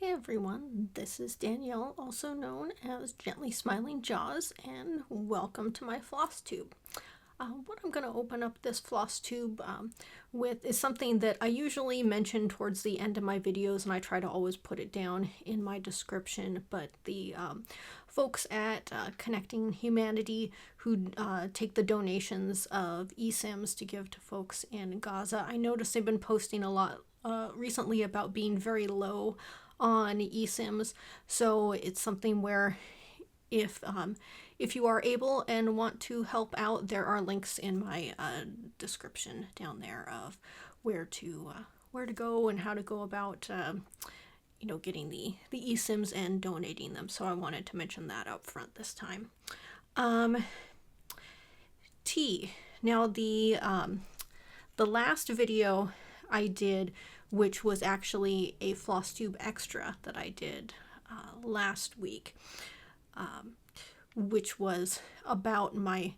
Hey everyone, this is Danielle, also known as Gently Smiling Jaws, and welcome to my Flosstube. What I'm going to open up this Flosstube with is something that I usually mention towards the end of my videos, and I try to always put it down in my description, but the folks at Connecting Humanity who take the donations of eSIMs to give to folks in Gaza, I noticed they've been posting a lot recently about being very low on eSIMs, so it's something where if you are able and want to help out, there are links in my description down there of where to go and how to go about getting the eSIMs and donating them. So I wanted to mention that up front this time. Tea. Now the last video I did, which was actually a Flosstube extra that I did last week, which was about my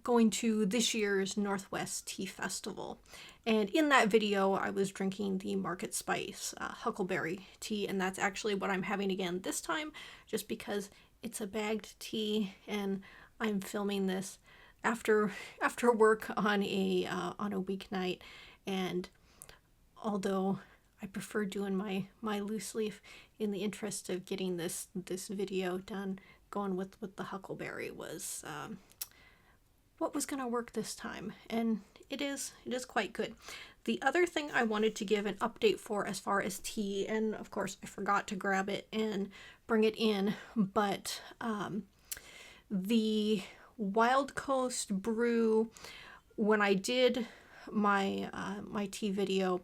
going to this year's Northwest Tea Festival. And in that video, I was drinking the Market Spice Huckleberry tea, and that's actually what I'm having again this time, just because it's a bagged tea, and I'm filming this after work on a weeknight. And although I prefer doing my loose leaf, in the interest of getting this video done, going with the huckleberry was what was going to work this time, and it is quite good. The other thing I wanted to give an update for as far as tea, and of course I forgot to grab it and bring it in, but the Wild Coast brew, when I did my my tea video,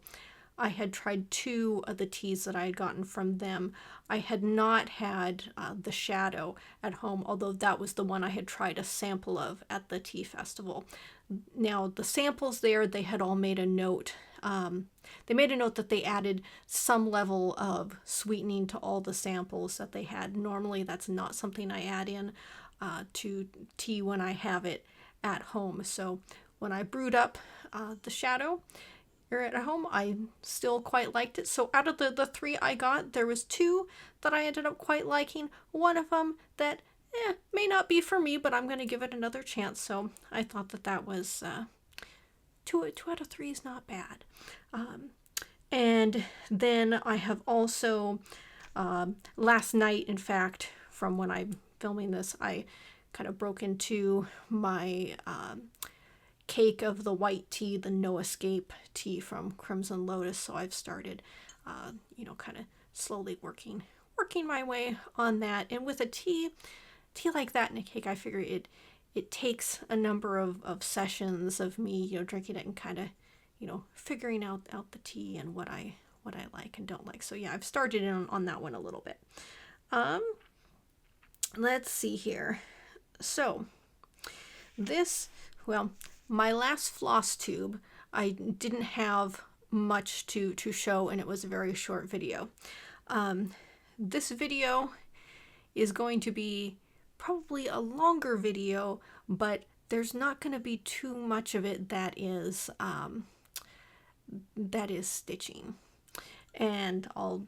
I had tried 2 of the teas that I had gotten from them. I had not had the Shadow at home, although that was the one I had tried a sample of at the tea festival. Now, the samples there, they had all made a note. They made a note that they added some level of sweetening to all the samples that they had. Normally, that's not something I add in to tea when I have it at home. So when I brewed up the Shadow here at home, I still quite liked it. So out of the 3 I got, there was 2 that I ended up quite liking. One of them that may not be for me, but I'm going to give it another chance. So I thought that was 2 out of 3 is not bad. And then I have also last night, in fact, from when I'm filming this, I kind of broke into my cake of the white tea, the No Escape tea from Crimson Lotus. So I've started, kind of slowly working my way on that. And with a tea like that in a cake, I figure it takes a number of sessions of me, drinking it and kind of, figuring out the tea and what I like and don't like. So yeah, I've started on that one a little bit. Let's see here. So my last Flosstube, I didn't have much to show, and it was a very short video. This video is going to be probably a longer video, but there's not going to be too much of it that is stitching, and I'll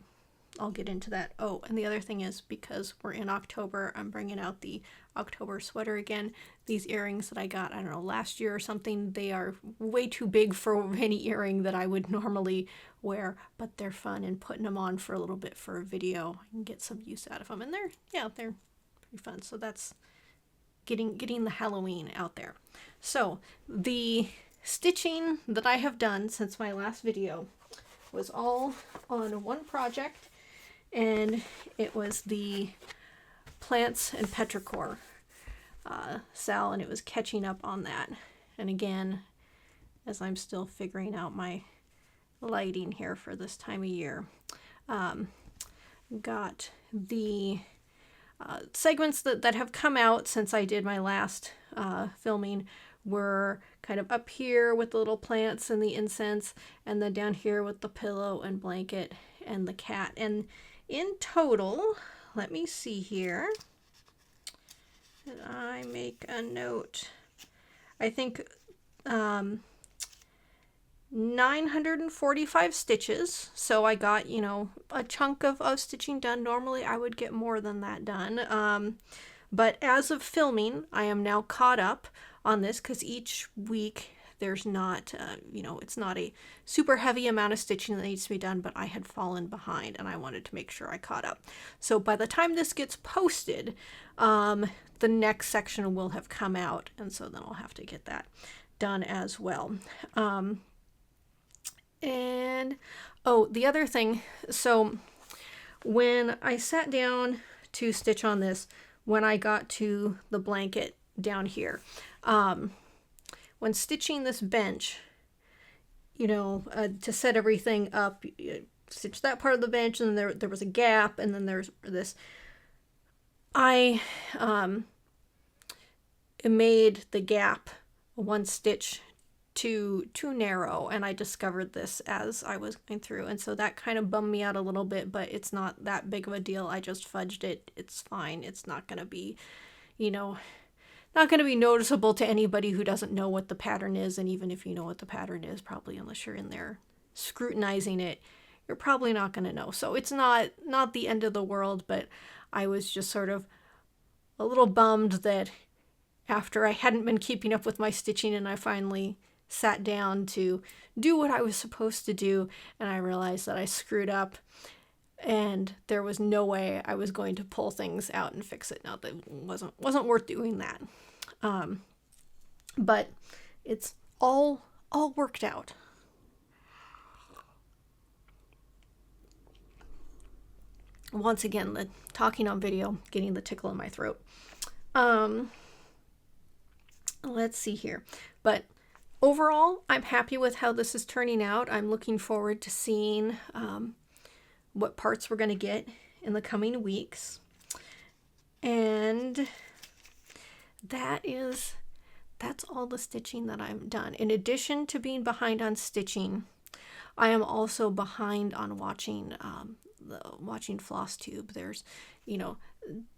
get into that. Oh, and the other thing is, because we're in October, I'm bringing out the October sweater again. These earrings that I got, I don't know, last year or something, they are way too big for any earring that I would normally wear, but they're fun, and putting them on for a little bit for a video, I can get some use out of them, and they're pretty fun. So that's getting the Halloween out there. So the stitching that I have done since my last video was all on one project, and it was the Plants and Petrichor SAL, and it was catching up on that. And again, as I'm still figuring out my lighting here for this time of year, got the segments that have come out since I did my last filming were kind of up here with the little plants and the incense, and then down here with the pillow and blanket and the cat. And in total, let me see here. Did I make a note? I think 9 945 stitches. So I got, you know, a chunk of stitching done. Normally I would get more than that done. But as of filming, I am now caught up on this because each week there's not, you know, it's not a super heavy amount of stitching that needs to be done, but I had fallen behind and I wanted to make sure I caught up. So by the time this gets posted, the next section will have come out, and so then I'll have to get that done as well. And oh, the other thing, so when I sat down to stitch on this, when I got to the blanket down here, when stitching this bench, you know, to set everything up, stitch that part of the bench, and then there was a gap, and then there's this. I made the gap one stitch too narrow, and I discovered this as I was going through, and so that kind of bummed me out a little bit, but it's not that big of a deal. I just fudged it. It's fine. It's not going to be, you know, not going to be noticeable to anybody who doesn't know what the pattern is, and even if you know what the pattern is, probably unless you're in there scrutinizing it, you're probably not going to know. So it's not the end of the world, but I was just sort of a little bummed that after I hadn't been keeping up with my stitching and I finally sat down to do what I was supposed to do, and I realized that I screwed up and there was no way I was going to pull things out and fix it. Now, that wasn't worth doing that. But it's all worked out. Once again, the talking on video, getting the tickle in my throat. Let's see here. But overall, I'm happy with how this is turning out. I'm looking forward to seeing what parts we're going to get in the coming weeks. And that's all the stitching that I've done. In addition to being behind on stitching, I am also behind on watching Flosstube. There's, you know,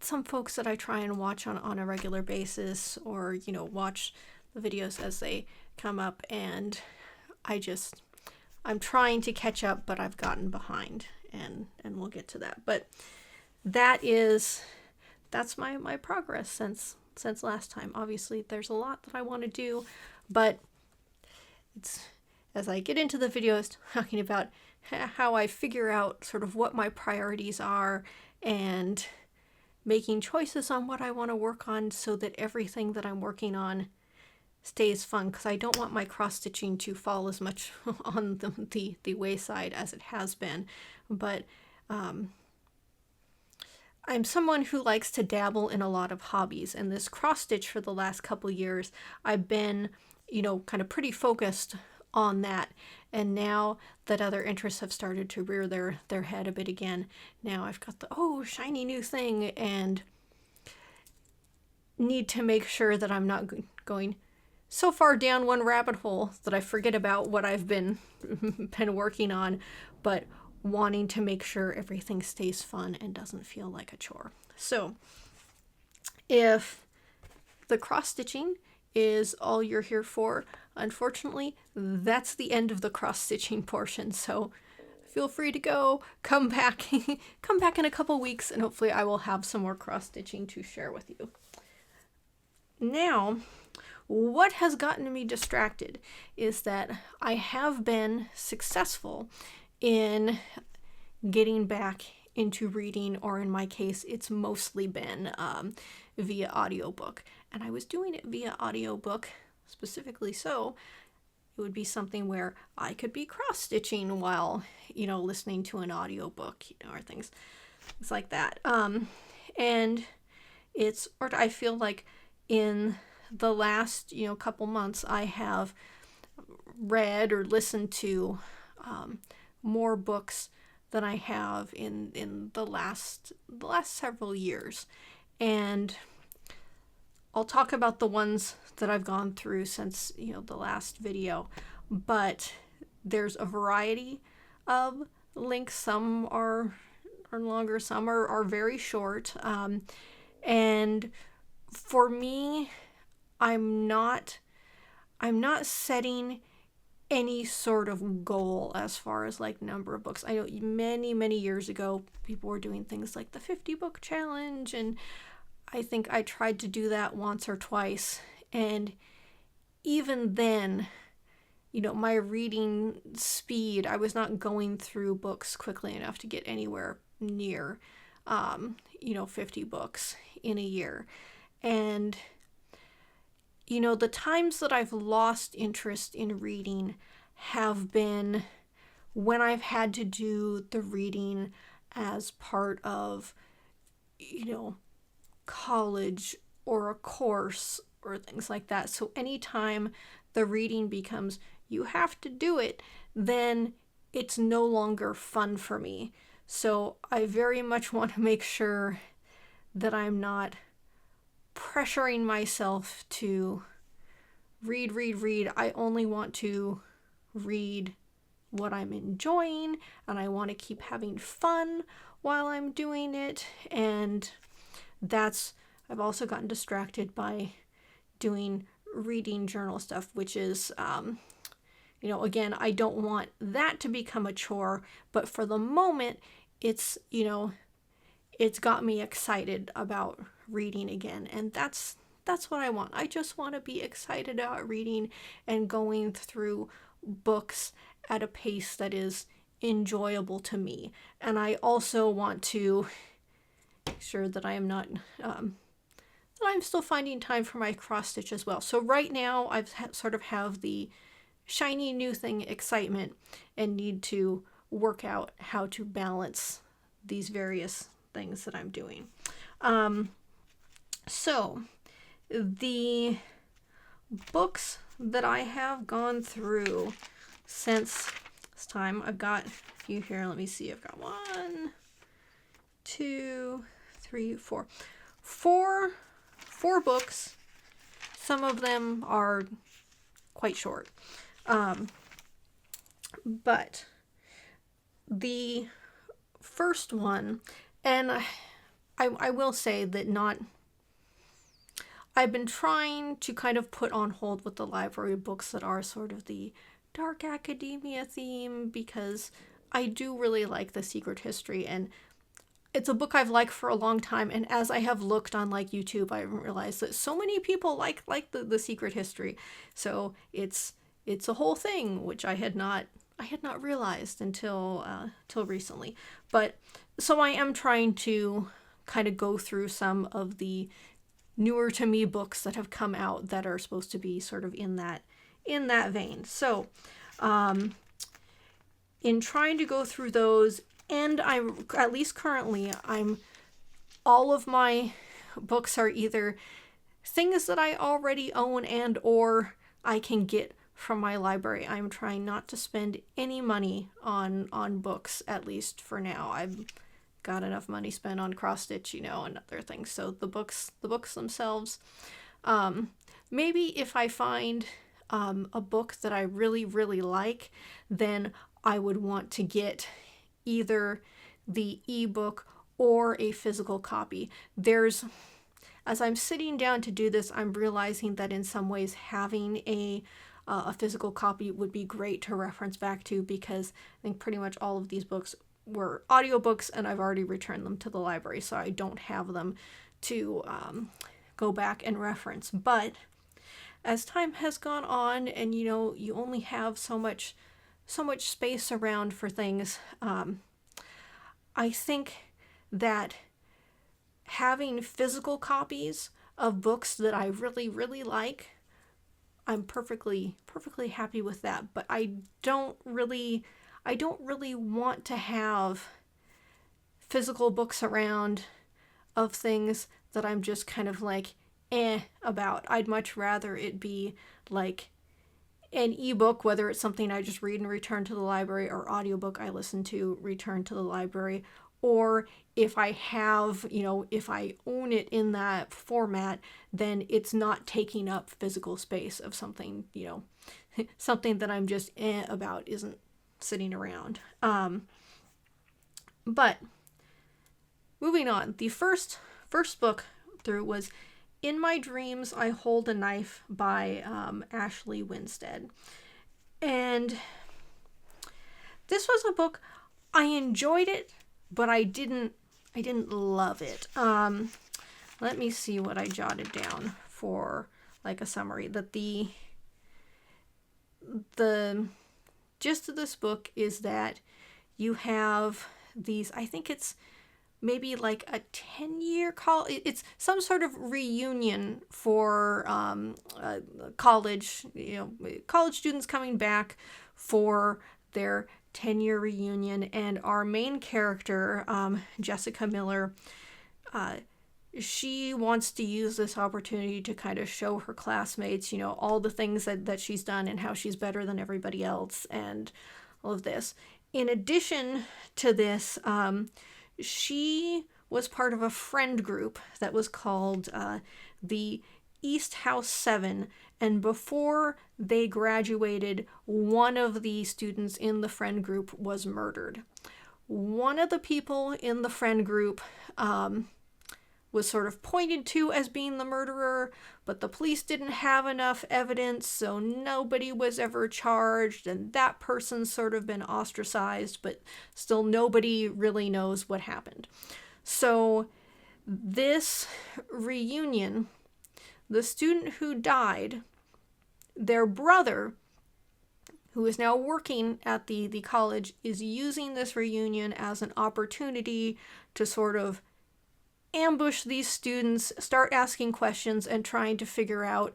some folks that I try and watch on a regular basis, or, you know, watch the videos as they come up, and I'm trying to catch up, but I've gotten behind, and we'll get to that. But that's my progress since last time. Obviously there's a lot that I want to do, but it's, as I get into the videos talking about how I figure out sort of what my priorities are and making choices on what I want to work on so that everything that I'm working on stays fun, because I don't want my cross stitching to fall as much on the wayside as it has been. But I'm someone who likes to dabble in a lot of hobbies, and this cross stitch for the last couple years, I've been, you know, kind of pretty focused on that. And now that other interests have started to rear their head a bit again, now I've got the shiny new thing, and need to make sure that I'm not going so far down one rabbit hole that I forget about what I've been working on, but wanting to make sure everything stays fun and doesn't feel like a chore. So if the cross stitching is all you're here for, unfortunately, that's the end of the cross stitching portion. So feel free to come back in a couple weeks, and hopefully I will have some more cross stitching to share with you. Now, what has gotten me distracted is that I have been successful in getting back into reading, or in my case, it's mostly been via audiobook. And I was doing it via audiobook specifically so it would be something where I could be cross-stitching while, you know, listening to an audiobook, you know, or things like that. And I feel like in the last, you know, couple months, I have read or listened to more books than I have in the last several years. And I'll talk about the ones that I've gone through since, you know, the last video, but there's a variety of links. Some are longer, some are very short. And for me, I'm not setting any sort of goal as far as like number of books. I know many years ago people were doing things like the 50 book challenge, and I think I tried to do that once or twice, and even then, my reading speed, I was not going through books quickly enough to get anywhere near 50 books in a year. And the times that I've lost interest in reading have been when I've had to do the reading as part of, college or a course or things like that. So anytime the reading becomes, you have to do it, then it's no longer fun for me. So I very much want to make sure that I'm not pressuring myself to read. I only want to read what I'm enjoying, and I want to keep having fun while I'm doing it. And I've also gotten distracted by doing reading journal stuff, which is, again, I don't want that to become a chore, but for the moment, it's got me excited about reading again, and that's what I want. I just want to be excited about reading and going through books at a pace that is enjoyable to me. And I also want to make sure that I am not, that I'm still finding time for my cross stitch as well. So right now I've sort of have the shiny new thing excitement and need to work out how to balance these various things that I'm doing. So the books that I have gone through since this time, I've got a few here. Let me see. I've got 1, 2, 3, 4. Four books. Some of them are quite short. But the first one, and I will say that I've been trying to kind of put on hold with the library books that are sort of the dark academia theme, because I do really like The Secret History, and it's a book I've liked for a long time, and as I have looked on like YouTube, I realized that so many people like the Secret History. So it's a whole thing, which I had not realized until recently. But so I am trying to kind of go through some of the newer to me books that have come out that are supposed to be sort of in that vein. So in trying to go through those, and I'm, at least currently, all of my books are either things that I already own and or I can get from my library. I'm trying not to spend any money on books, at least for now. I've got enough money spent on cross stitch, and other things. So the books themselves, maybe if I find a book that I really like, then I would want to get either the ebook or a physical copy. As I'm sitting down to do this, I'm realizing that in some ways having a physical copy would be great to reference back to, because I think pretty much all of these books were audiobooks and I've already returned them to the library, so I don't have them to go back and reference. But as time has gone on, and you only have so much space around for things, I think that having physical copies of books that I really like, I'm perfectly happy with that. But I don't really want to have physical books around of things that I'm just kind of like about. I'd much rather it be like an ebook, whether it's something I just read and return to the library, or audiobook I listen to, return to the library, or if I have, if I own it in that format, then it's not taking up physical space of something, something that I'm just about isn't sitting around. But moving on, the first book through was In My Dreams I Hold a Knife by Ashley Winstead. And this was a book, I enjoyed it, but I didn't love it. Let me see what I jotted down for like a summary. That the gist of this book is that you have these, I think it's maybe like a 10-year it's some sort of reunion for college, college students coming back for their 10-year reunion. And our main character, Jessica Miller, she wants to use this opportunity to kind of show her classmates, all the things that she's done and how she's better than everybody else and all of this. In addition to this, she was part of a friend group that was called the East House 7, and before they graduated, one of the students in the friend group was murdered. One of the people in the friend group was sort of pointed to as being the murderer, but the police didn't have enough evidence, so nobody was ever charged, and that person's sort of been ostracized, but still nobody really knows what happened. So this reunion, the student who died, their brother, who is now working at the college, is using this reunion as an opportunity to sort of ambush these students, start asking questions, and trying to figure out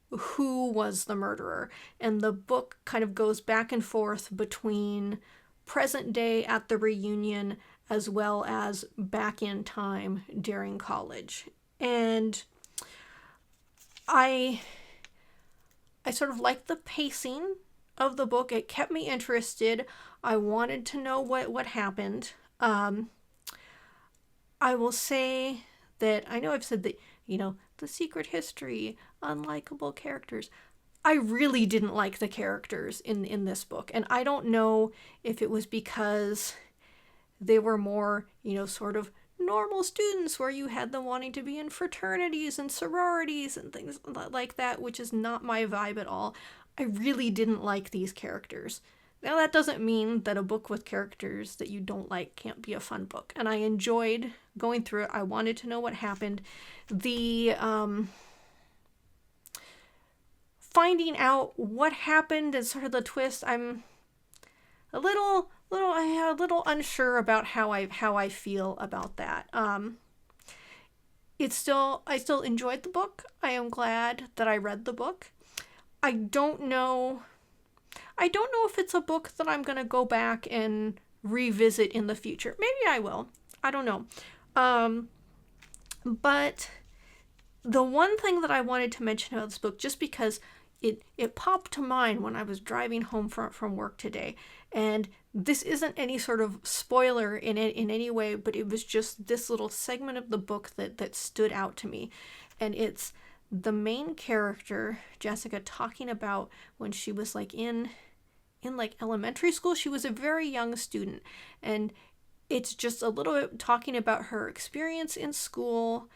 who was the murderer. And the book kind of goes back and forth between present day at the reunion as well as back in time during college. And I sort of liked the pacing of the book. It kept me interested. I wanted to know what happened. I will say that I know I've said that, the secret history, unlikable characters. I really didn't like the characters in this book. And I don't know if it was because they were more, sort of normal students where you had them wanting to be in fraternities and sororities and things like that, which is not my vibe at all. I really didn't like these characters. Now, that doesn't mean that a book with characters that you don't like can't be a fun book. And I enjoyed going through it. I wanted to know what happened. The finding out what happened and sort of the twist, I'm a little unsure about how I feel about that. I still enjoyed the book. I am glad that I read the book. I don't know if it's a book that I'm going to go back and revisit in the future. Maybe I will. I don't know. But the one thing that I wanted to mention about this book, just because it popped to mind when I was driving home from work today, and this isn't any sort of spoiler in any way, but it was just this little segment of the book that stood out to me. And it's the main character, Jessica, talking about when she was like in like elementary school. She was a very young student, and it's just a little bit talking about her experience in school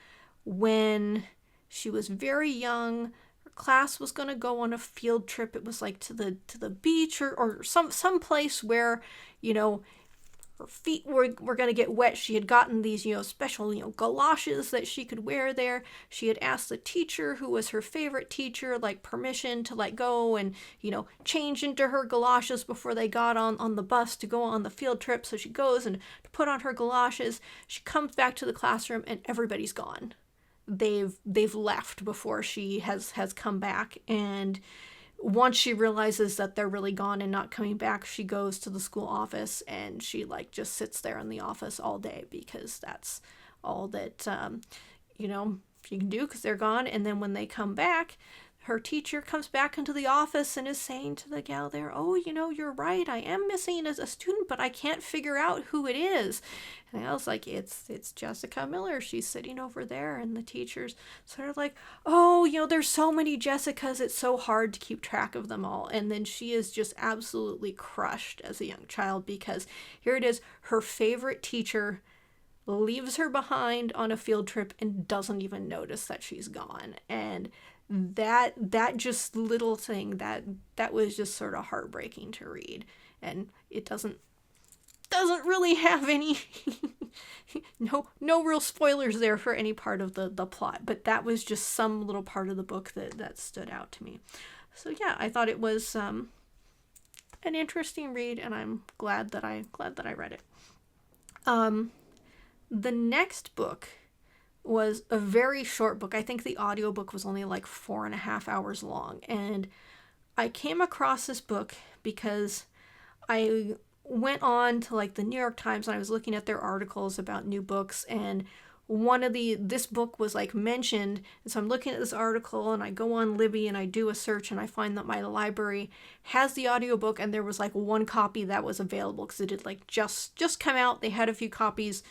when she was very young. Her class was going to go on a field trip. It was like to the beach or some place where, her feet were going to get wet. She had gotten these, special, galoshes that she could wear there. She had asked the teacher, who was her favorite teacher, like permission to go and, change into her galoshes before they got on the bus to go on the field trip. So she goes and to put on her galoshes. She comes back to the classroom and everybody's gone. They've left before she has come back. And once she realizes that they're really gone and not coming back, she goes to the school office and she just sits there in the office all day because that's all that, she can do because they're gone. And then when they come back, her teacher comes back into the office and is saying to the gal there, "Oh, you're right. I am missing as a student, but I can't figure out who it is." And I was like, it's Jessica Miller. She's sitting over there. And the teacher's sort of like, "Oh, there's so many Jessicas. It's so hard to keep track of them all." And then she is just absolutely crushed as a young child because here it is, her favorite teacher leaves her behind on a field trip and doesn't even notice that she's gone. And that just little thing, that was just sort of heartbreaking to read. And it doesn't really have any no real spoilers there for any part of the plot, but that was just some little part of the book that stood out to me. So yeah, I thought it was an interesting read, and I'm glad that I read it. The next book was a very short book. I think the audiobook was only like 4.5 hours long, and I came across this book because I went on to like the New York Times and I was looking at their articles about new books, and this book was like mentioned, and so I'm looking at this article and I go on Libby and I do a search and I find that my library has the audiobook, and there was like one copy that was available because it had like just come out. They had a few copies.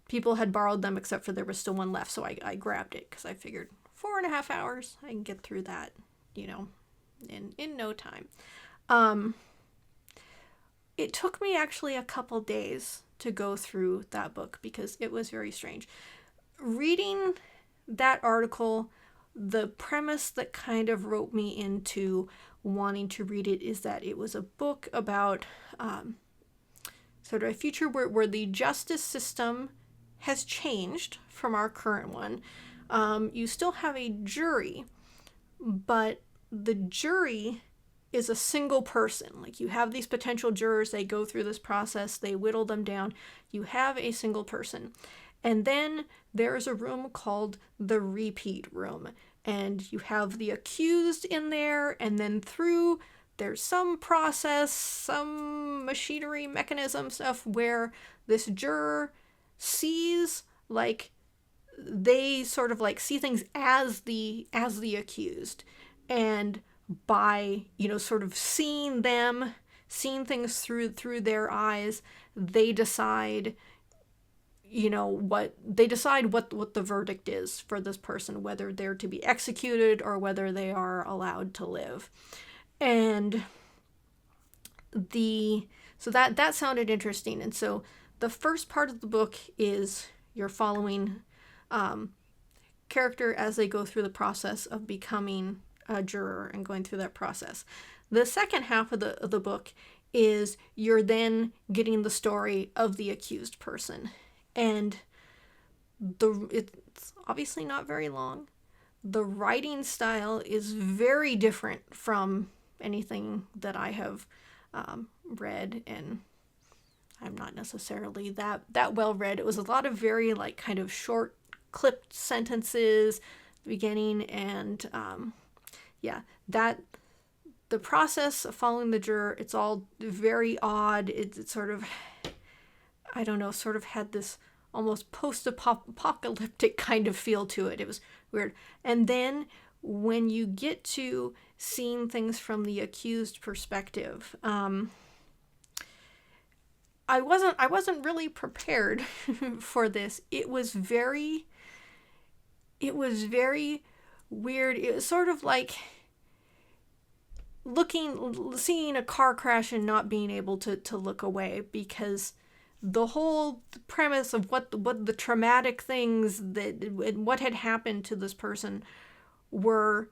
People had borrowed them except for there was still one left, so I grabbed it because I figured 4.5 hours, I can get through that, in no time. It took me actually a couple days to go through that book because it was very strange. Reading that article, the premise that kind of wrote me into wanting to read it is that it was a book about sort of a future where the justice system has changed from our current one. You still have a jury, but the jury is a single person. Like, you have these potential jurors, they go through this process, they whittle them down. You have a single person. And then there's a room called the repeat room. And you have the accused in there, and then there's some process, some machinery, mechanism stuff where this juror sees, like, they sort of like see things as the accused. And by, sort of seeing things through their eyes, they decide, what the verdict is for this person, whether they're to be executed or whether they are allowed to live. And so that sounded interesting. And so the first part of the book is you're following character as they go through the process of becoming a juror and going through that process. The second half of the book is you're then getting the story of the accused person. And it's obviously not very long. The writing style is very different from anything that I have read, and I'm not necessarily that well read. It was a lot of very like kind of short clipped sentences at the beginning, and that the process of following the juror, it's all very odd. It's sort of, I don't know, sort of had this almost post-apocalyptic kind of feel to it. It was weird. And then when you get to seeing things from the accused perspective, I wasn't really prepared for this. It was very weird. It was sort of like seeing a car crash and not being able to look away, because the whole premise of what the traumatic things what had happened to this person were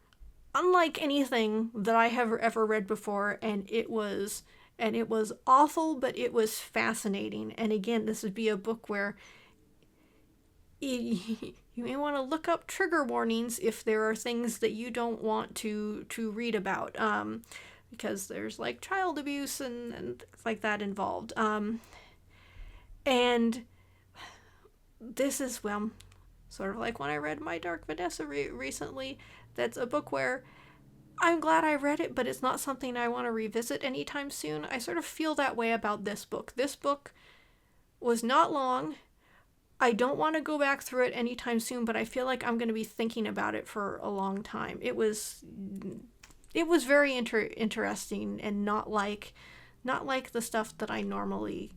unlike anything that I have ever read before, and it was awful, but it was fascinating. And again, this would be a book where you may want to look up trigger warnings if there are things that you don't want to read about, because there's like child abuse and things like that involved. And this is, sort of like when I read My Dark Vanessa recently. That's a book where I'm glad I read it, but it's not something I want to revisit anytime soon. I sort of feel that way about this book. This book was not long. I don't want to go back through it anytime soon, but I feel like I'm going to be thinking about it for a long time. It was very interesting, and not like the stuff that I normally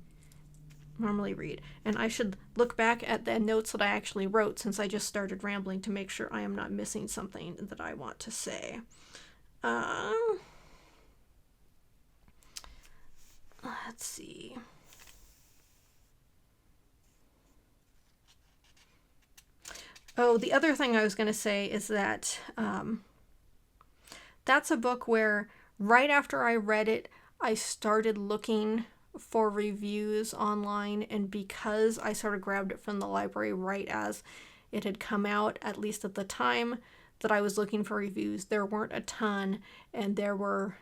read. And I should look back at the notes that I actually wrote, since I just started rambling, to make sure I am not missing something that I want to say. Let's see. Oh, the other thing I was going to say is that that's a book where right after I read it, I started looking for reviews online, and because I sort of grabbed it from the library right as it had come out, at least at the time that I was looking for reviews, there weren't a ton, and there were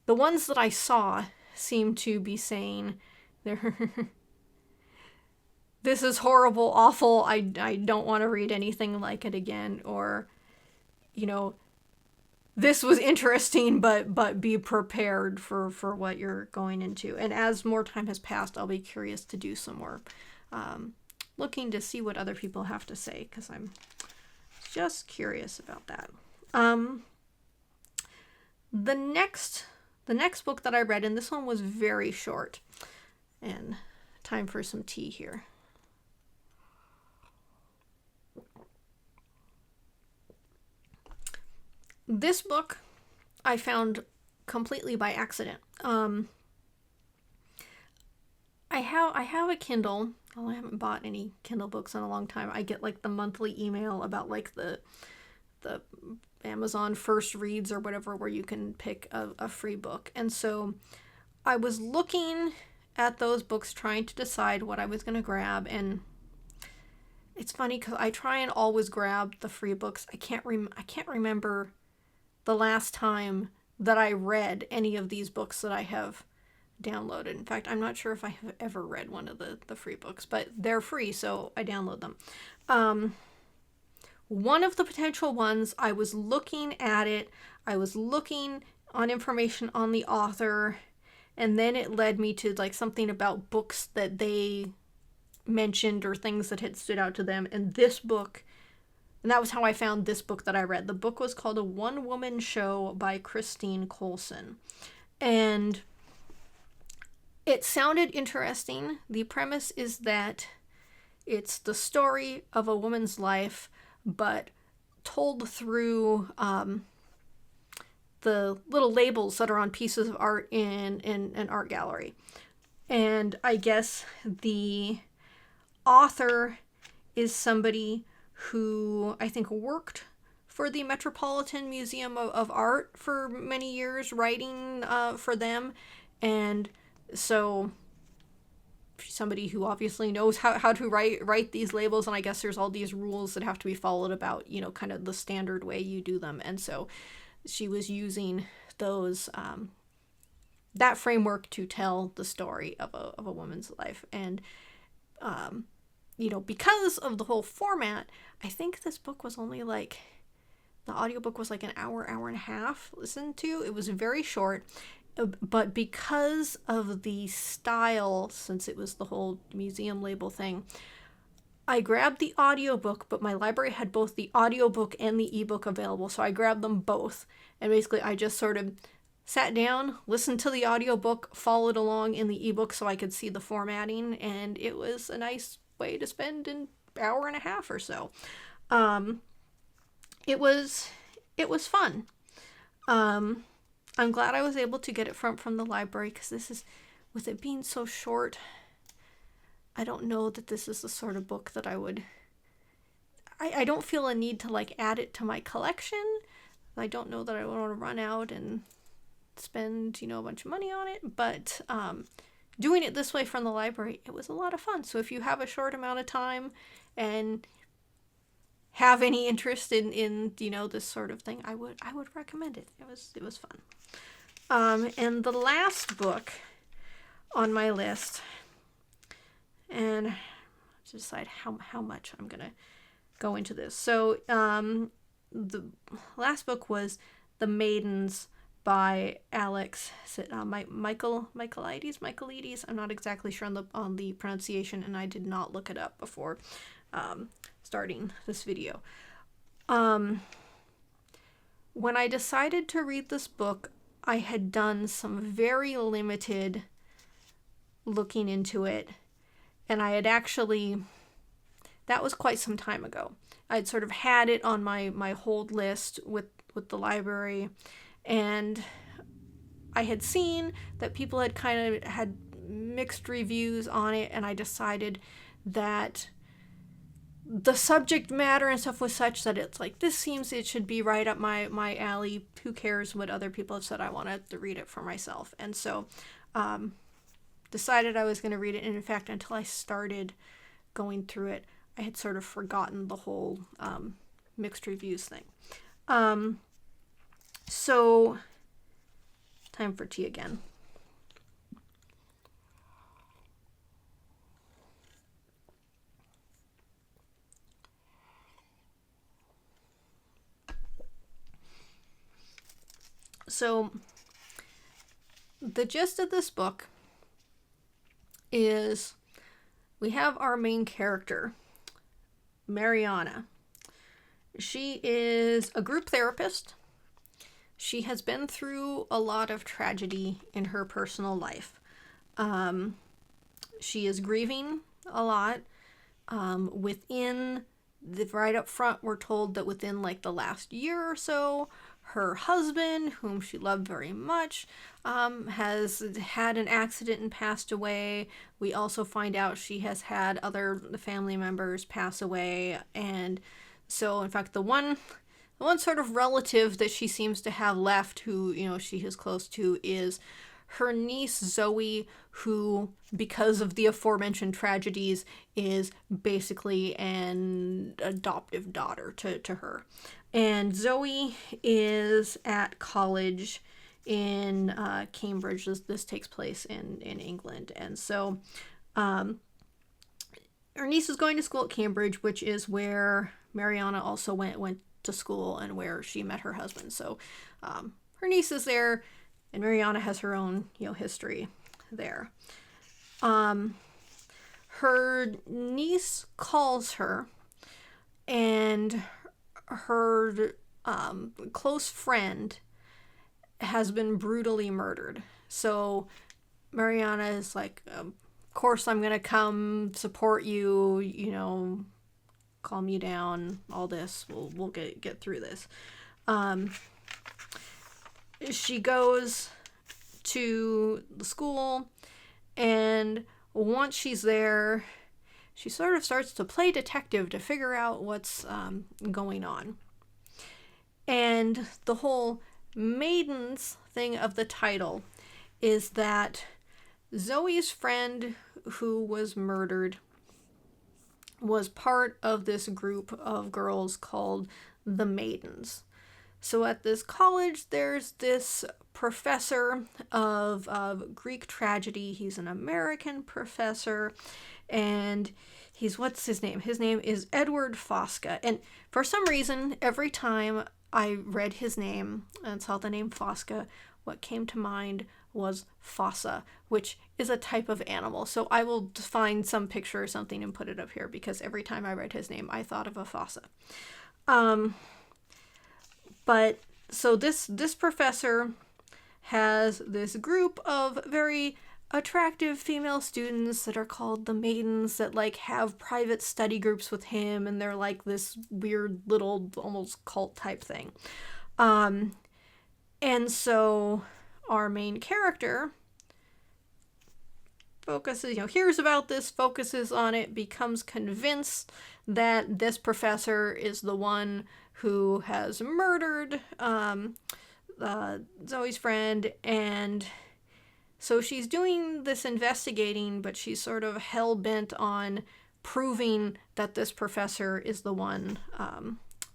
the ones that I saw seemed to be saying this is horrible, awful, I don't want to read anything like it again, or, you know, this was interesting, but be prepared for what you're going into. And as more time has passed, I'll be curious to do some more looking to see what other people have to say, because I'm just curious about that. The next book that I read, and this one was very short, and time for some tea here. This book I found completely by accident. I have a Kindle. Well, I haven't bought any Kindle books in a long time. I get like the monthly email about like the Amazon First Reads or whatever, where you can pick a free book. And so I was looking at those books trying to decide what I was going to grab, and it's funny because I try and always grab the free books. I can't remember the last time that I read any of these books that I have downloaded. In fact, I'm not sure if I have ever read one of the free books, but they're free, so I download them. One of the potential ones, I was looking at it, I was looking on information on the author, and then it led me to like something about books that they mentioned or things that had stood out to them. And this book, and that was how I found this book that I read. The book was called A One-Woman Show by Christine Colson. And it sounded interesting. The premise is that it's the story of a woman's life, but told through the little labels that are on pieces of art in an art gallery. And I guess the author is somebody who I think worked for the Metropolitan Museum of Art for many years, writing for them. And so somebody who obviously knows how to write these labels, and I guess there's all these rules that have to be followed about, you know, kind of the standard way you do them. And so she was using those that framework to tell the story of a woman's life. And you know, because of the whole format, I think this book was only like, the audiobook was like an hour and a half listened to. It was very short, but because of the style, since it was the whole museum label thing, I grabbed the audiobook, but my library had both the audiobook and the ebook available, so I grabbed them both. And basically I just sort of sat down, listened to the audiobook, followed along in the ebook so I could see the formatting, and it was a nice way to spend an hour and a half or so. It was fun. I'm glad I was able to get it from the library, because this is, with it being so short, I don't know that this is the sort of book that I don't feel a need to like add it to my collection. I don't know that I want to run out and spend, you know, a bunch of money on it, but doing it this way from the library, it was a lot of fun. So if you have a short amount of time and have any interest in you know, this sort of thing, I would recommend it. It was fun. And the last book on my list, and to decide how much I'm gonna go into this. So the last book was The Maidens by Alex Michaelides. I'm not exactly sure on the pronunciation, and I did not look it up before starting this video. When I decided to read this book, I had done some very limited looking into it, and I had actually, that was quite some time ago. I'd sort of had it on my hold list with the library, and I had seen that people had kind of had mixed reviews on it, and I decided that the subject matter and stuff was such that it's like, this seems it should be right up my alley. Who cares what other people have said? I wanted to read it for myself. And so decided I was going to read it. And in fact, until I started going through it, I had sort of forgotten the whole mixed reviews thing. So time for tea again. So the gist of this book is we have our main character, Mariana. She is a group therapist. She has been through a lot of tragedy in her personal life. She is grieving a lot. Right up front, we're told that within like the last year or so, her husband, whom she loved very much, has had an accident and passed away. We also find out she has had other family members pass away. And so, in fact, the one sort of relative that she seems to have left who, she is close to is her niece Zoe, who, because of the aforementioned tragedies, is basically an adoptive daughter to her. And Zoe is at college in Cambridge. This takes place in England. And so her niece is going to school at Cambridge, which is where Mariana also went to school and where she met her husband. So her niece is there, and Mariana has her own history there. Her niece calls her, and her close friend has been brutally murdered. So Mariana is like, of course I'm gonna come support you, calm you down, all this. We'll get through this. She goes to the school, and once she's there, she sort of starts to play detective to figure out what's going on. And the whole Maidens thing of the title is that Zoe's friend who was murdered was part of this group of girls called the Maidens. So at this college, there's this professor of Greek tragedy. He's an American professor, and what's his name? His name is Edward Fosca. And for some reason, every time I read his name and saw the name Fosca, what came to mind was fossa, which is a type of animal. So I will find some picture or something and put it up here, because every time I read his name, I thought of a fossa. But so this professor has this group of very attractive female students that are called the Maidens that like have private study groups with him, and they're like this weird little almost cult type thing. And so our main character hears about this, focuses on it, becomes convinced that this professor is the one who has murdered Zoe's friend. And so she's doing this investigating, but she's sort of hell-bent on proving that this professor is the one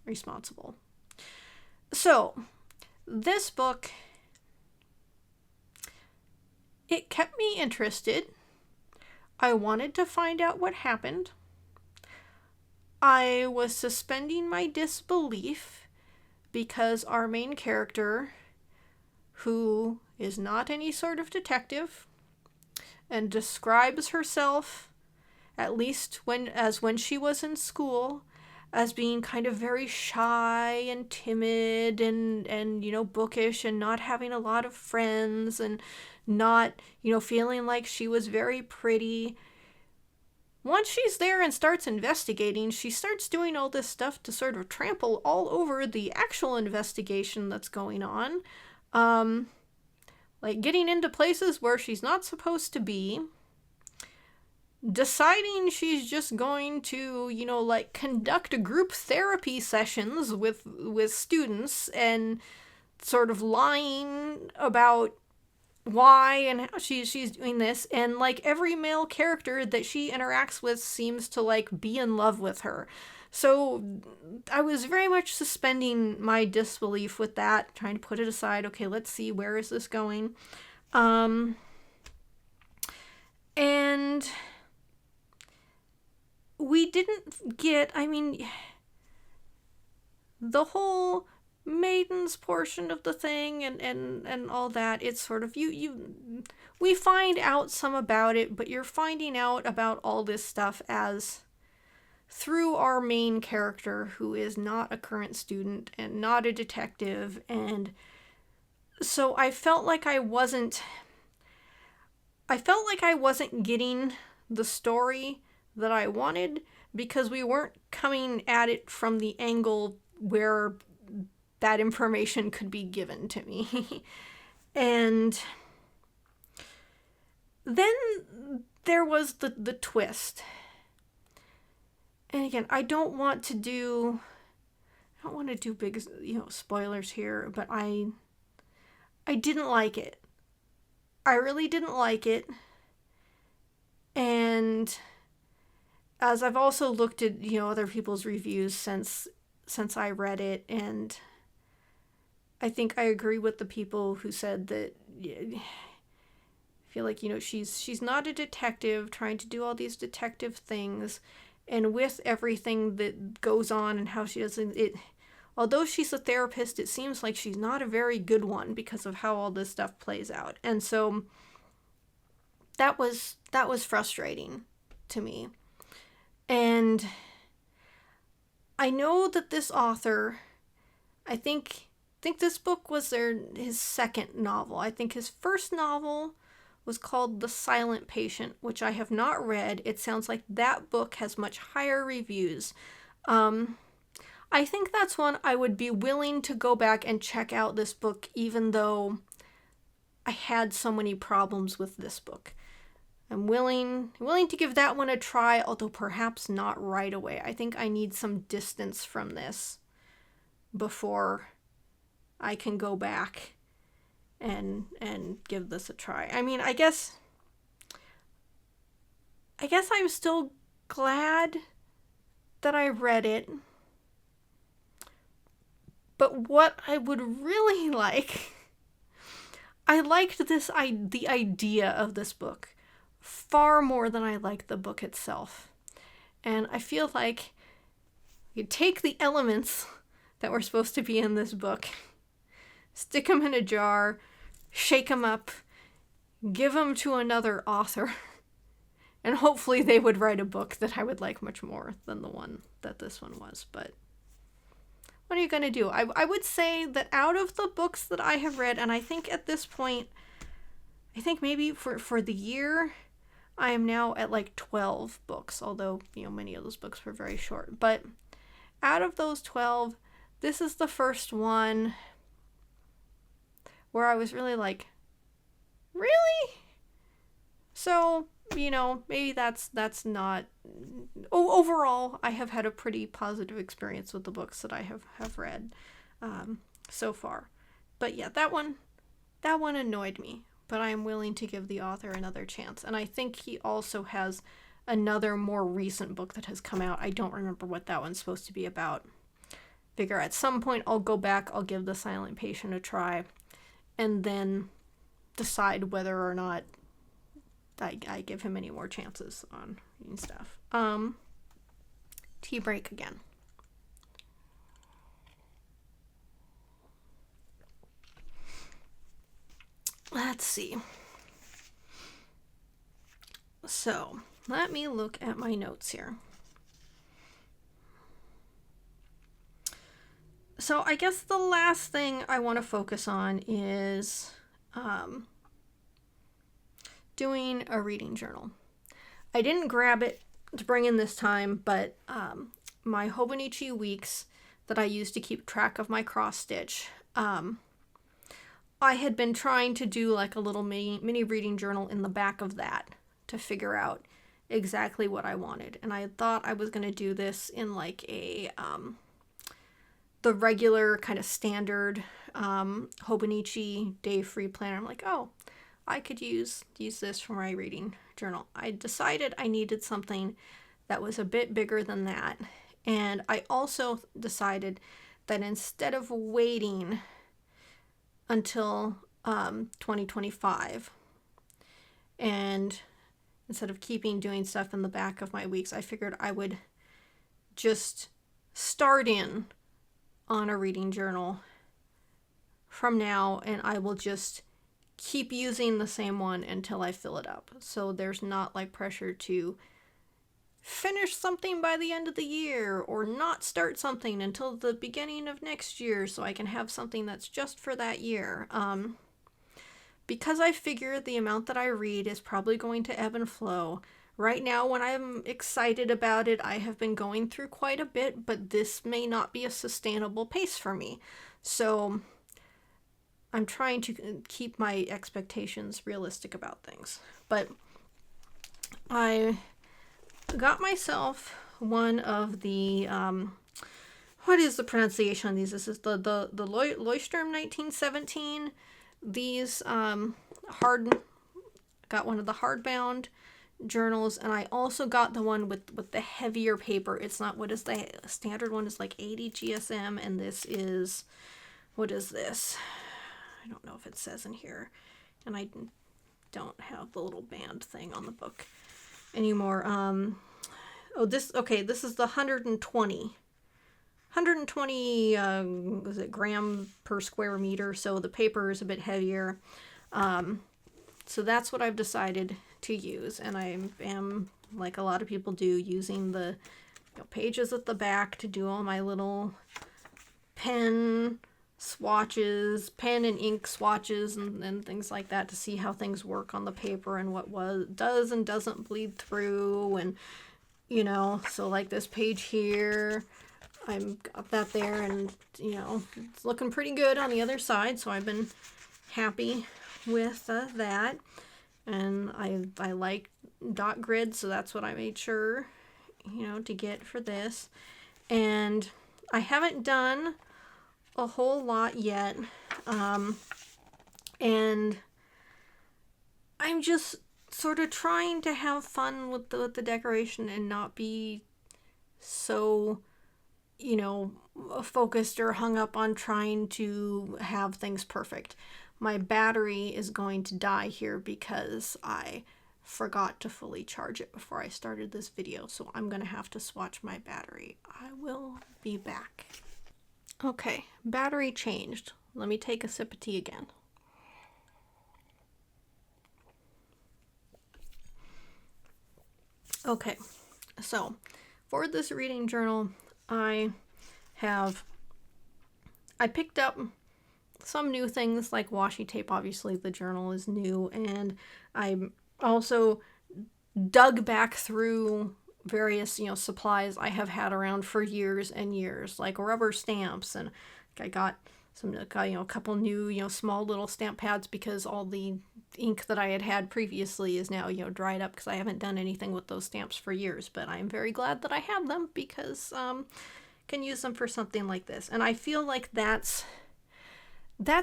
responsible. So this book, it kept me interested. I wanted to find out what happened. I was suspending my disbelief because our main character, who is not any sort of detective and describes herself, at least when she was in school, as being kind of very shy and timid and bookish and not having a lot of friends and not, feeling like she was very pretty. Once she's there and starts investigating, she starts doing all this stuff to sort of trample all over the actual investigation that's going on. Like getting into places where she's not supposed to be. deciding she's just going to, like conduct group therapy sessions with students and sort of lying about why and how she's doing this, and like every male character that she interacts with seems to like be in love with her. So I was very much suspending my disbelief with that, trying to put it aside. Okay, let's see, where is this going? And we didn't get, the whole Maidens portion of the thing and all that. It's sort of we find out some about it, but you're finding out about all this stuff as through our main character, who is not a current student and not a detective. And so I felt like I wasn't getting the story that I wanted, because we weren't coming at it from the angle where that information could be given to me. And then there was the twist. And again, I don't want to do big, spoilers here, but I didn't like it. I really didn't like it. And as I've also looked at, other people's reviews since I read it, and I think I agree with the people who said that I feel like, she's not a detective trying to do all these detective things, and with everything that goes on and how she doesn't, although she's a therapist, it seems like she's not a very good one because of how all this stuff plays out. And so that was frustrating to me. And I know that this author, I think this book was his second novel. I think his first novel was called The Silent Patient, which I have not read. It sounds like that book has much higher reviews. I think that's one I would be willing to go back and check out this book, even though I had so many problems with this book. I'm willing to give that one a try, although perhaps not right away. I think I need some distance from this before I can go back and give this a try. I guess I'm still glad that I read it. But what I would really like, I liked the idea of this book far more than I liked the book itself. And I feel like you take the elements that were supposed to be in this book, stick them in a jar, shake them up, give them to another author, and hopefully they would write a book that I would like much more than the one that this one was. But what are you going to do? I would say that out of the books that I have read, and I think at this point, I think maybe for the year, I am now at like 12 books, although, many of those books were very short. But out of those 12, this is the first one where I was really like, really? So, maybe that's not... Overall, I have had a pretty positive experience with the books that I have read so far. But yeah, that one annoyed me. But I am willing to give the author another chance. And I think he also has another more recent book that has come out. I don't remember what that one's supposed to be about. Figure at some point I'll go back, I'll give The Silent Patient a try, and then decide whether or not I give him any more chances on reading stuff. Tea break again. Let's see. So, let me look at my notes here. So, I guess the last thing I want to focus on is doing a reading journal. I didn't grab it to bring in this time, but my Hobonichi weeks that I use to keep track of my cross stitch, I had been trying to do like a little mini reading journal in the back of that to figure out, exactly what I wanted. And I thought I was going to do this in like a the regular kind of standard Hobonichi day free planner. I'm like, oh, I could use this for my reading journal. I decided I needed something that was a bit bigger than that. And I also decided that instead of waiting until 2025 and instead of doing stuff in the back of my weeks, I figured I would just start in on a reading journal from now, and I will just keep using the same one until I fill it up. So there's not like pressure to finish something by the end of the year or not start something until the beginning of next year so I can have something that's just for that year. Because I figure the amount that I read is probably going to ebb and flow. Right now, when I'm excited about it, I have been going through quite a bit, but this may not be a sustainable pace for me. So I'm trying to keep my expectations realistic about things. But I got myself one of the, what is the pronunciation on these? This is the Leuchtturm 1917. These got one of the hardbound journals, and I also got the one with the heavier paper. It's not, what is the standard one is like 80 GSM, and this is, what is this? I don't know if it says in here, and I don't have the little band thing on the book anymore. This is the 120 was it gram per square meter, so the paper is a bit heavier. So that's what I've decided to use, and I am, like a lot of people do, using the pages at the back to do all my little pen and ink swatches and things like that to see how things work on the paper and what does and doesn't bleed through, and so like this page here, I've got that there, and it's looking pretty good on the other side, so I've been happy with that. And I like dot grid, so that's what I made sure to get for this. And I haven't done a whole lot yet, and I'm just sort of trying to have fun with the decoration and not be so focused or hung up on trying to have things perfect. My battery is going to die here because I forgot to fully charge it before I started this video, so I'm going to have to swatch my battery. I will be back. Okay, battery changed. Let me take a sip of tea again. Okay, so for this reading journal, I picked up some new things like washi tape. Obviously the journal is new, and I also dug back through various supplies I have had around for years and years, like rubber stamps, and I got a couple new small little stamp pads because all the ink that I had previously is now dried up because I haven't done anything with those stamps for years, but I'm very glad that I have them because can use them for something like this. And I feel like that's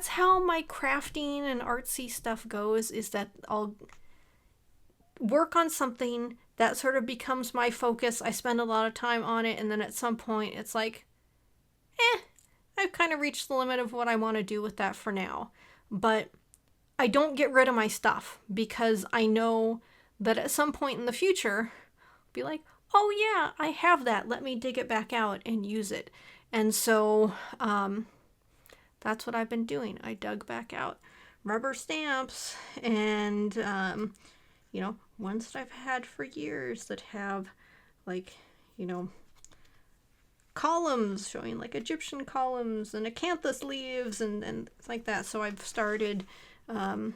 how my crafting and artsy stuff goes, is that I'll work on something that sort of becomes my focus. I spend a lot of time on it, and then at some point it's like, I've kind of reached the limit of what I want to do with that for now. But I don't get rid of my stuff because I know that at some point in the future, I'll be like, oh yeah, I have that. Let me dig it back out and use it. And so that's what I've been doing. I dug back out rubber stamps and, ones that I've had for years that have columns showing like Egyptian columns and acanthus leaves and things like that. So I've started, there's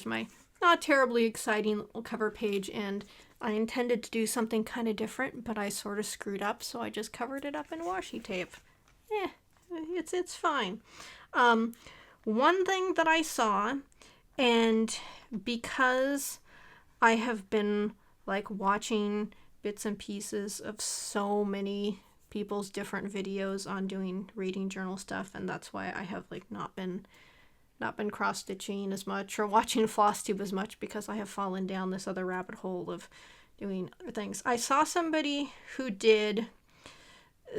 my not terribly exciting little cover page, and I intended to do something kind of different, but I sort of screwed up, so I just covered it up in washi tape. It's fine. One thing that I saw, and because I have been like watching bits and pieces of so many people's different videos on doing reading journal stuff, and that's why I have like not been cross-stitching as much or watching Flosstube as much, because I have fallen down this other rabbit hole of doing other things. I saw somebody who did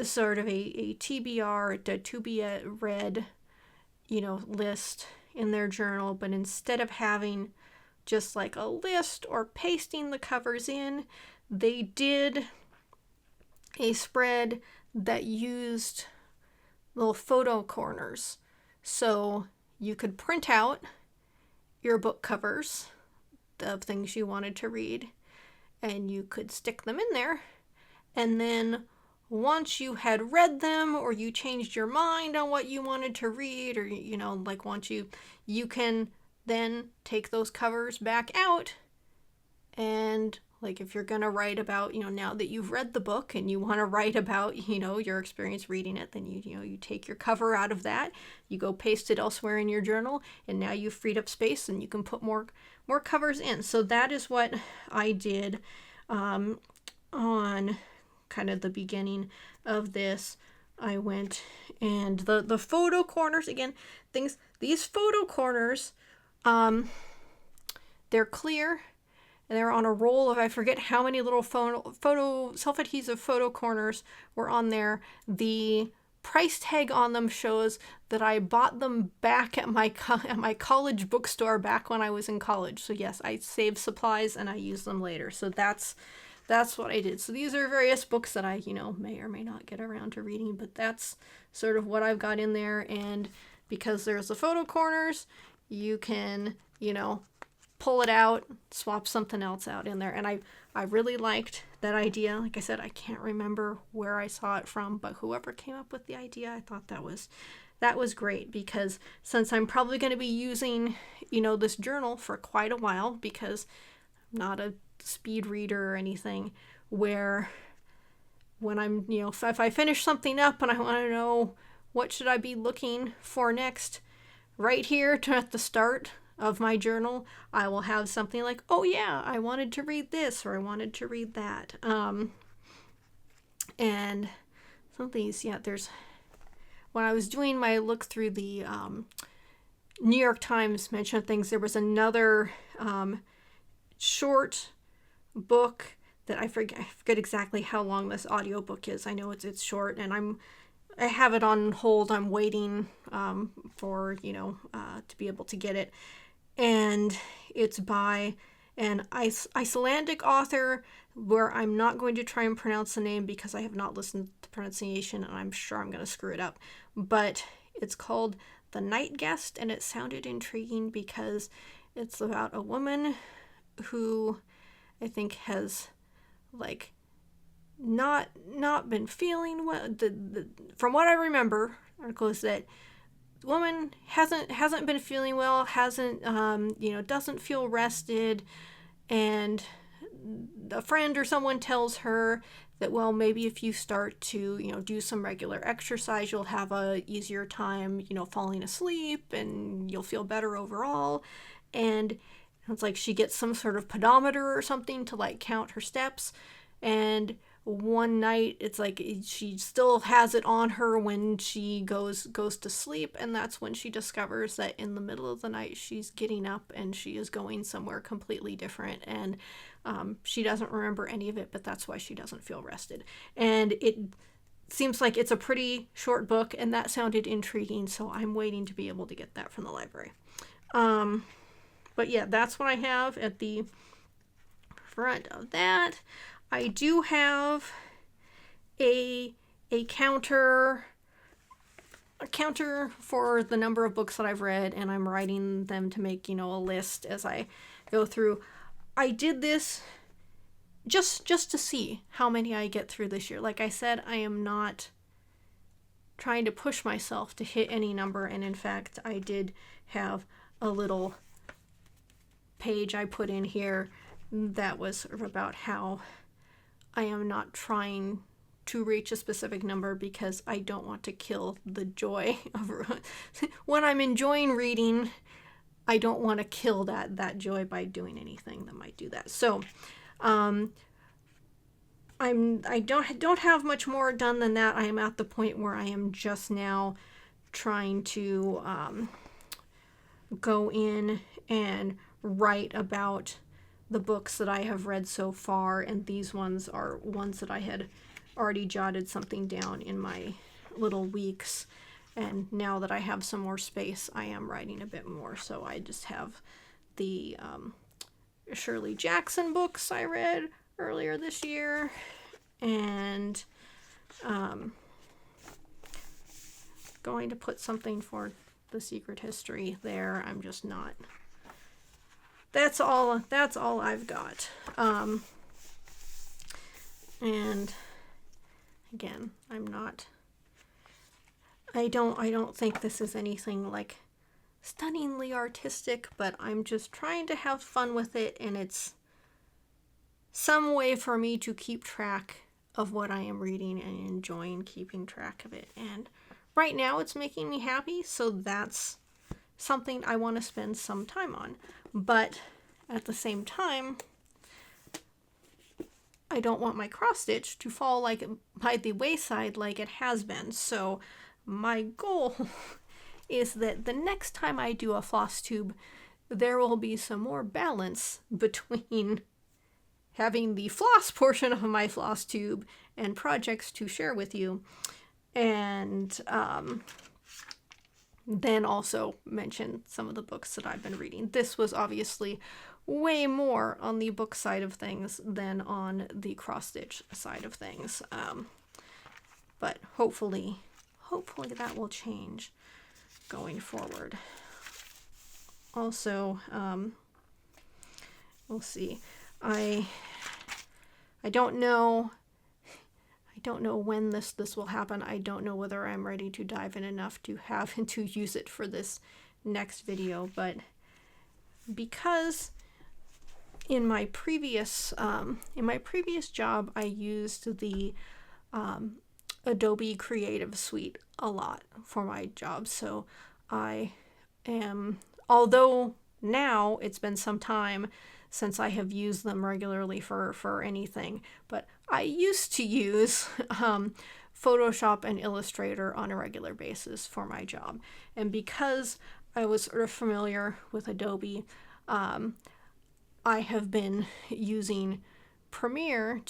sort of a TBR, a to be read, list in their journal, but instead of having just like a list or pasting the covers in, they did a spread that used little photo corners. So you could print out your book covers of things you wanted to read, and you could stick them in there, and then once you had read them, or you changed your mind on what you wanted to read, or like once you can then take those covers back out, and like if you're going to write about, now that you've read the book and you want to write about, your experience reading it, then you take your cover out of that, you go paste it elsewhere in your journal, and now you've freed up space and you can put more covers in. So that is what I did on kind of the beginning of this. I went, and the photo corners, again, these photo corners, they're clear, and they're on a roll of, I forget how many little photo self-adhesive photo corners were on there. The price tag on them shows that I bought them back at my college bookstore back when I was in college. So yes, I saved supplies and I used them later. So that's what I did. So these are various books that I, may or may not get around to reading, but that's sort of what I've got in there. And because there's the photo corners, you can, pull it out, swap something else out in there. And I really liked that idea. Like I said, I can't remember where I saw it from, but whoever came up with the idea, I thought that was great, because since I'm probably going to be using, this journal for quite a while, because I'm not a speed reader or anything, where when I'm, if I finish something up and I want to know what should I be looking for next, right here at the start of my journal, I will have something like, oh yeah, I wanted to read this, or I wanted to read that. And some of these, there's, when I was doing my look through the New York Times mentioned things, there was another short book that I forget exactly how long this audiobook is. I know it's short, and I have it on hold. I'm waiting for to be able to get it, and it's by an Icelandic author, where I'm not going to try and pronounce the name because I have not listened to the pronunciation and I'm sure I'm going to screw it up, but it's called The Night Guest, and it sounded intriguing because it's about a woman who I think has like not been feeling well. From what I remember, article is that the woman hasn't been feeling well, doesn't feel rested, and a friend or someone tells her that, well, maybe if you start to do some regular exercise, you'll have a easier time falling asleep, and you'll feel better overall. And it's like she gets some sort of pedometer or something to like count her steps, and one night it's like she still has it on her when she goes to sleep, and that's when she discovers that in the middle of the night she's getting up and she is going somewhere completely different, and she doesn't remember any of it, but that's why she doesn't feel rested. And it seems like it's a pretty short book, and that sounded intriguing, so I'm waiting to be able to get that from the library. But yeah, that's what I have at the front of that. I do have a counter for the number of books that I've read, and I'm writing them to make, a list as I go through. I did this just to see how many I get through this year. Like I said, I am not trying to push myself to hit any number, and in fact, I did have a little page I put in here that was sort of about how I am not trying to reach a specific number because I don't want to kill the joy of when I'm enjoying reading. I don't want to kill that joy by doing anything that might do that. So I don't have much more done than that. I am at the point where I am just now trying to go in and write about the books that I have read so far, and these ones are ones that I had already jotted something down in my little weeks, and now that I have some more space, I am writing a bit more. So I just have the Shirley Jackson books I read earlier this year, and going to put something for the Secret History there. I'm just not. That's all I've got. And again, I don't think this is anything like stunningly artistic, but I'm just trying to have fun with it, and it's some way for me to keep track of what I am reading and enjoying keeping track of it. And right now it's making me happy, so that's something I want to spend some time on. But at the same time, I don't want my cross stitch to fall by the wayside like it has been. So my goal is that the next time I do a Flosstube, there will be some more balance between having the floss portion of my Flosstube and projects to share with you, and then also mention some of the books that I've been reading. This was obviously way more on the book side of things than on the cross-stitch side of things, but hopefully that will change going forward. Also, we'll see. I don't know when this will happen. I don't know whether I'm ready to dive in enough to have and to use it for this next video, but because in my previous job I used the Adobe Creative Suite a lot for my job, so I am, although now it's been some time since I have used them regularly for anything, but I used to use Photoshop and Illustrator on a regular basis for my job. And because I was sort of familiar with Adobe, I have been using Premiere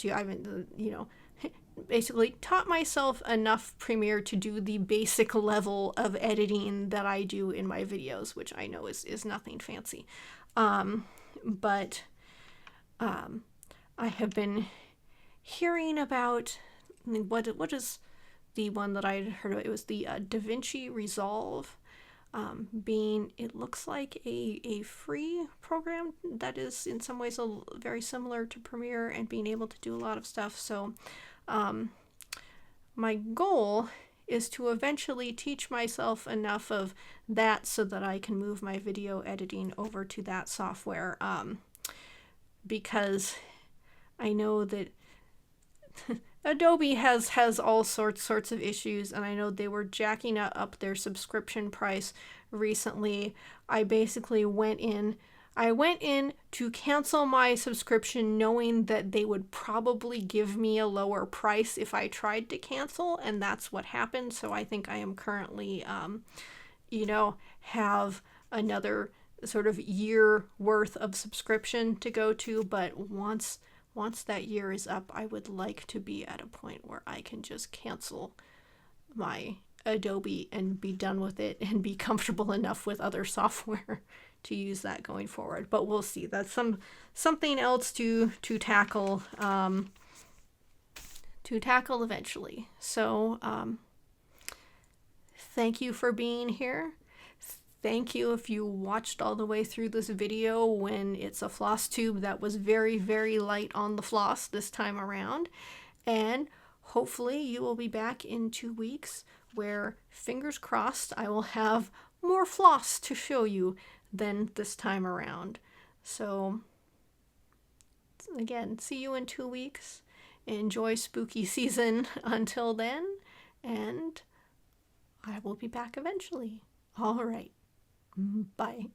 basically taught myself enough Premiere to do the basic level of editing that I do in my videos, which I know is nothing fancy. But I have been hearing about what is the one that I heard of. It was the DaVinci Resolve, being, it looks like a free program that is in some ways very similar to Premiere and being able to do a lot of stuff. So my goal is to eventually teach myself enough of that so that I can move my video editing over to that software, because I know that Adobe has all sorts of issues, and I know they were jacking up their subscription price recently. I basically went in to cancel my subscription knowing that they would probably give me a lower price if I tried to cancel, and that's what happened. So I think I am currently, have another sort of year worth of subscription to go to, but once that year is up, I would like to be at a point where I can just cancel my Adobe and be done with it and be comfortable enough with other software to use that going forward. But we'll see. That's something else to tackle eventually. So thank you for being here. Thank you if you watched all the way through this video when it's a Flosstube that was very, very light on the floss this time around. And hopefully you will be back in 2 weeks where, fingers crossed, I will have more floss to show you than this time around. So again, see you in 2 weeks. Enjoy spooky season until then, and I will be back eventually. All right. Bye.